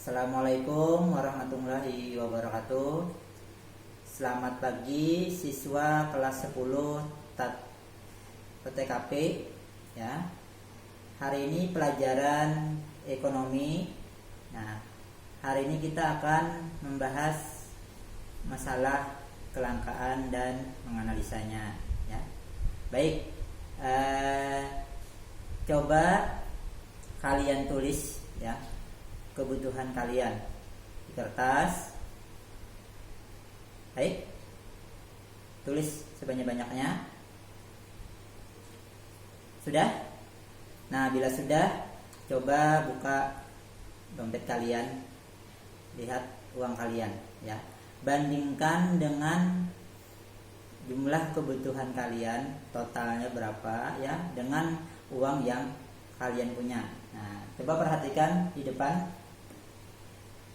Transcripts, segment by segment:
Assalamualaikum warahmatullahi wabarakatuh. Selamat pagi siswa kelas 10 PTKP ya. Hari ini pelajaran ekonomi. Nah, hari ini kita akan membahas masalah kelangkaan dan menganalisanya ya. Baik, coba kalian tulis ya kebutuhan kalian di kertas. Baik, tulis sebanyak-banyaknya. Sudah? Nah, bila sudah, coba buka dompet kalian, lihat uang kalian ya. Bandingkan dengan jumlah kebutuhan kalian, totalnya berapa ya, dengan uang yang kalian punya. Nah, coba perhatikan di depan.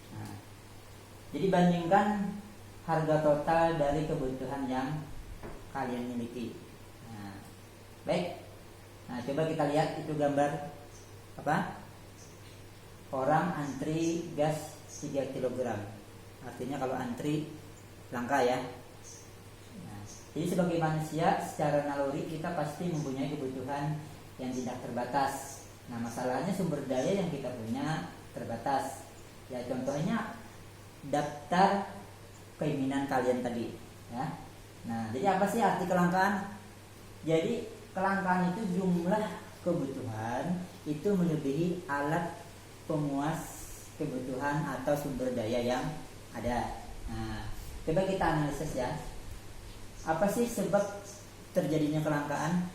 Nah, jadi bandingkan harga total dari kebutuhan yang kalian miliki. Nah, baik. Nah, coba kita lihat itu gambar apa? Orang antri gas 3 kg. Artinya kalau antri langka ya. Nah, jadi sebagai manusia secara naluri kita pasti mempunyai kebutuhan yang tidak terbatas. Nah, masalahnya sumber daya yang kita punya terbatas. Ya, contohnya daftar keinginan kalian tadi ya. Nah, jadi apa sih arti kelangkaan? Jadi kelangkaan itu jumlah kebutuhan itu melebihi alat pemuas kebutuhan atau sumber daya yang ada. Nah, coba kita analisis ya. Apa sih sebab terjadinya kelangkaan?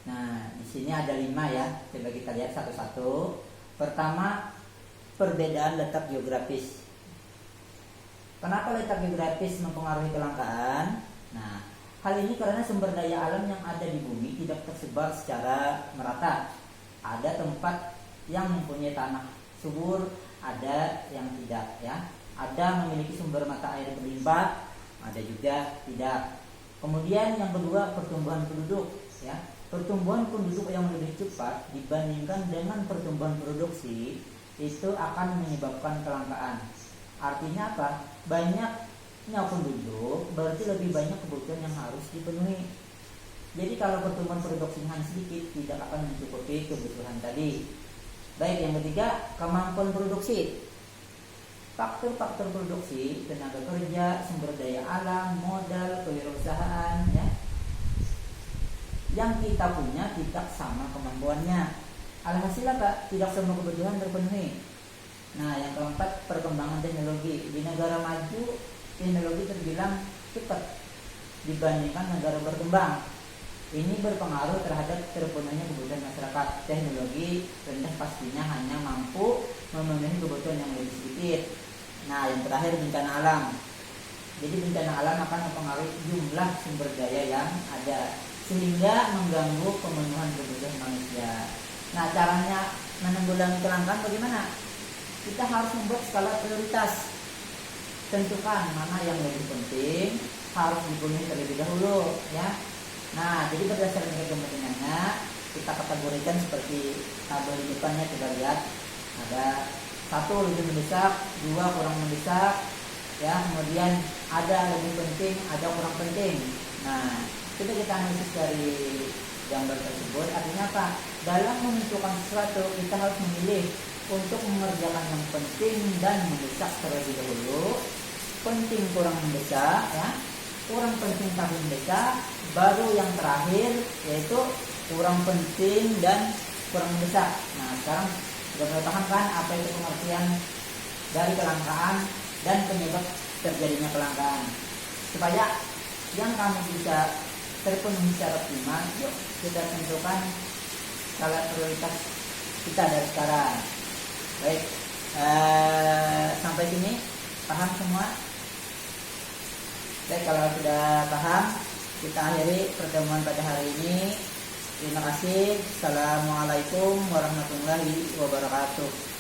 Nah, di sini ada 5 ya. Coba kita lihat satu-satu. Pertama, perbedaan letak geografis. Kenapa letak geografis mempengaruhi kelangkaan? Nah, hal ini karena sumber daya alam yang ada di bumi tidak tersebar secara merata. Ada tempat yang mempunyai tanah subur, ada yang tidak ya. Ada memiliki sumber mata air berlimpah, ada juga tidak. Kemudian yang kedua, pertumbuhan penduduk ya. Pertumbuhan penduduk yang lebih cepat dibandingkan dengan pertumbuhan produksi itu akan menyebabkan kelangkaan. Artinya apa? Banyaknya penduduk berarti lebih banyak kebutuhan yang harus dipenuhi. Jadi kalau pertumbuhan produksi hanya sedikit tidak akan mencukupi kebutuhan tadi. Baik, yang ketiga, kemampuan produksi. Faktor-faktor produksi, tenaga kerja, sumber daya alam, modal, kewirausahaan ya. Yang kita punya tidak sama kemampuannya. Alhasil apa? Tidak semua kebutuhan terpenuhi. Nah, yang keempat, perkembangan teknologi. Di negara maju, teknologi terbilang cepat dibandingkan negara berkembang. Ini berpengaruh terhadap terpenuhinya kebutuhan masyarakat. Teknologi rendah pastinya hanya mampu memenuhi kebutuhan yang lebih sedikit. Nah, yang terakhir, bencana alam. Jadi bencana alam akan mempengaruhi jumlah sumber daya yang ada, sehingga mengganggu pemenuhan kebutuhan manusia. Nah, caranya menanggulangi kelangkaan bagaimana? Kita harus membuat skala prioritas. Tentukan mana yang lebih penting harus dipenuhi terlebih dahulu ya. Nah, jadi berdasarkan kepentingannya kita kategorikan seperti tabel di depannya. Kita lihat ada 1 lebih mendesak, 2 kurang mendesak ya, kemudian ada lebih penting, ada kurang penting. Nah, kita analisis dari gambar tersebut. Artinya apa? Dalam menentukan sesuatu kita harus memilih untuk mengerjakan yang penting dan mendesak terlebih dahulu. Penting kurang mendesak ya, kurang penting tapi mendesak, baru yang terakhir yaitu kurang penting dan kurang mendesak. Nah, sekarang sudah mulai paham kan apa itu pengertian dari kelangkaan dan penyebab terjadinya kelangkaan. Supaya yang kamu bisa terpenuhi secara optimal, yuk kita tentukan skala prioritas kita dari sekarang. Baik, sampai sini paham semua? Baik, kalau sudah paham, kita akhiri pertemuan pada hari ini. Terima kasih. Assalamualaikum warahmatullahi wabarakatuh.